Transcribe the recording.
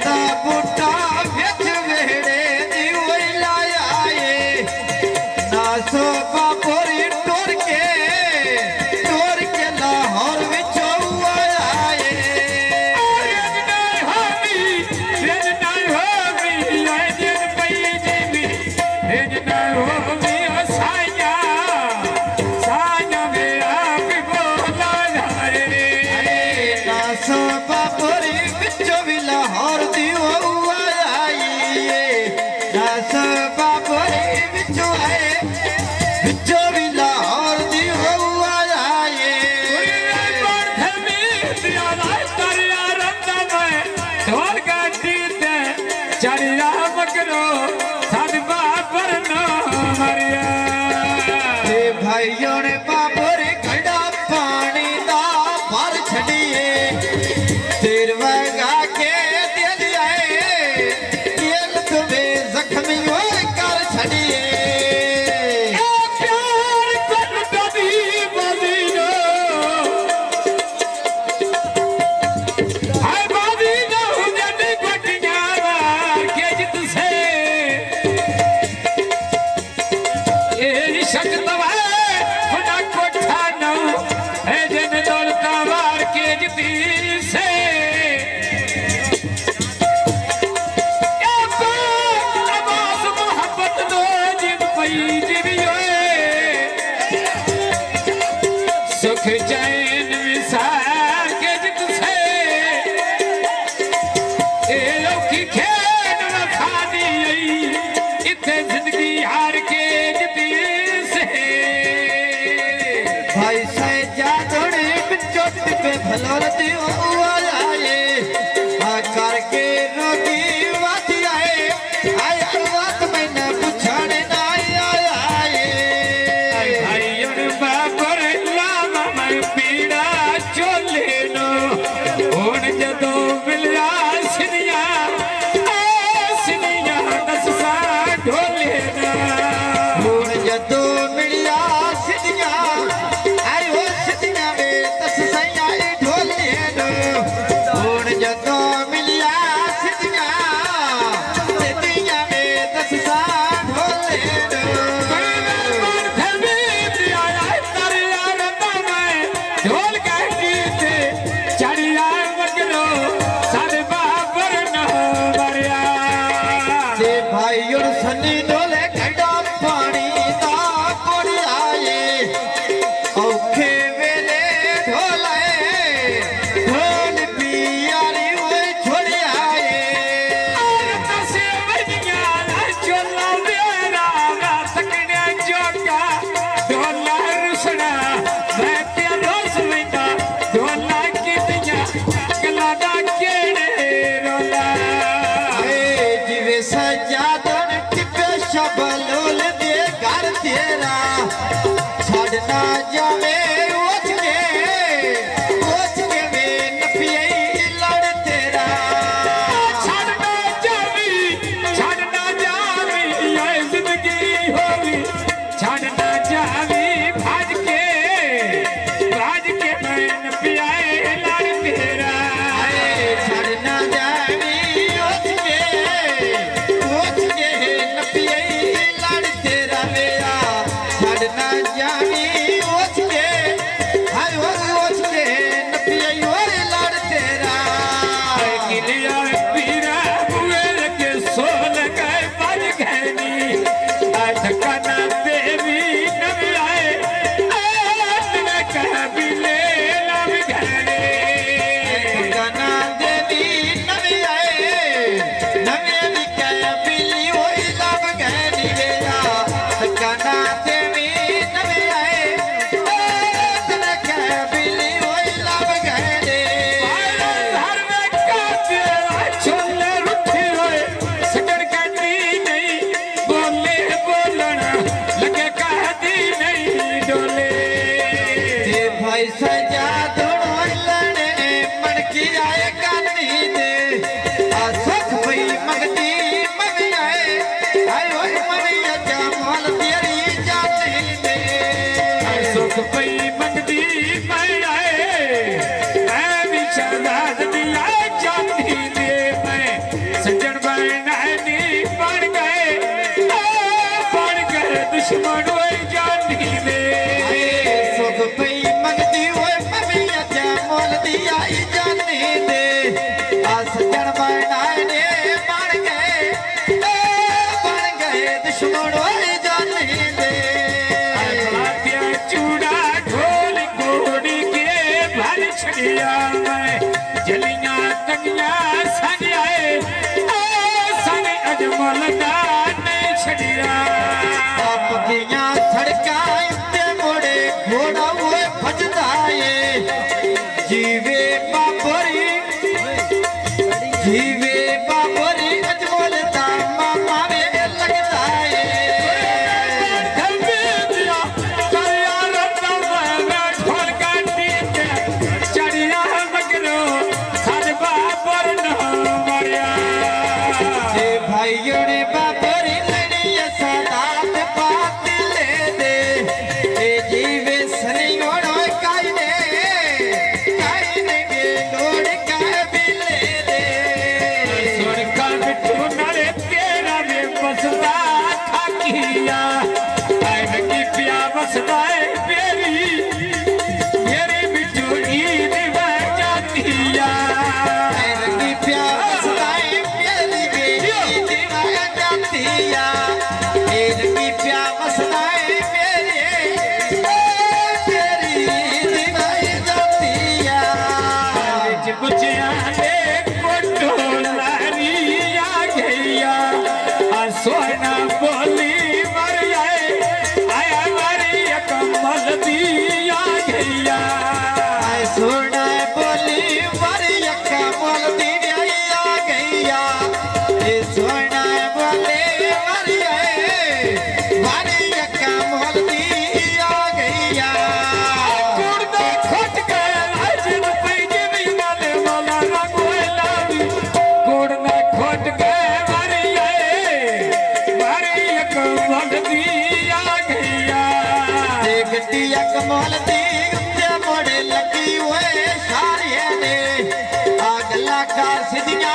दा बूटा बिच वेड़े दी वही लाया ना सो बापोरी टोर के लाहौर विचों भाइयों ने बाबोरे घड़ा पानी दा भर छड़िए तेर वगा के दिल आए दिल तुम्हें जख्मी होए कर छड़िए प्यार कर कभी बदलो हाय बदलो जब गटिया के जित से ए शक्त सुख चैन विसार के जित से ए लौकी खेन वफा दी इतने जिंदगी हार के जिती से भाई से जादोड़े बिचोट पे भलोरती आए आ करके रोगी वाती आए आए बात मैंने पूछाने ना आए भाई और बाबर पीड़ा चोले नो हुण जदों मिलिया सिनिया दस सा ढोले ना हुण जदों मिलिया सिनिया आयो सिनिया वे दस सैया ढोले नो हुण जदों मिलिया सिनिया वे दस सा ढोले नो भाई और सनी डोले घड़ा पानी दा कोड़ी आए औखे वेले ढोले ढोल संगिया संगियाए सन अजमल दा नहीं छड़िया आप दिया सड़का ते मोड़े घोड़ा हुए भजदाए जीवे बाबरी अजमल दा मामा रे लगदा है भाइयों ने बाबरी लड़ी सदात बात ले दे जीवे सनियों कायने के लोड़ का भी ले दे सुन का बिट्टू नारे तेरा में बसदा खाकिया आइन की पिया बसदा है मेरी बिट्टू ईद बजातिया की प्यार सदाए मेरी बेटी जातिया की प्यार सदाए मेरी दीवाई जातिया बुझिया दे कोटो लारी आ गया सोना बोली मर जाए आया मारी कमल दी आ गया सोना बोली मरी कमल दी आ गया सोना बोली मरी कमल दी आ गया खोट के लाजन पैजे नहीं माले माला ना कोयला गुड़ में खोट के मारी कमल दी आ गया गड्डिया कमल दी मोड़े लगी हुए सारिया ने आ गला कार सिदिया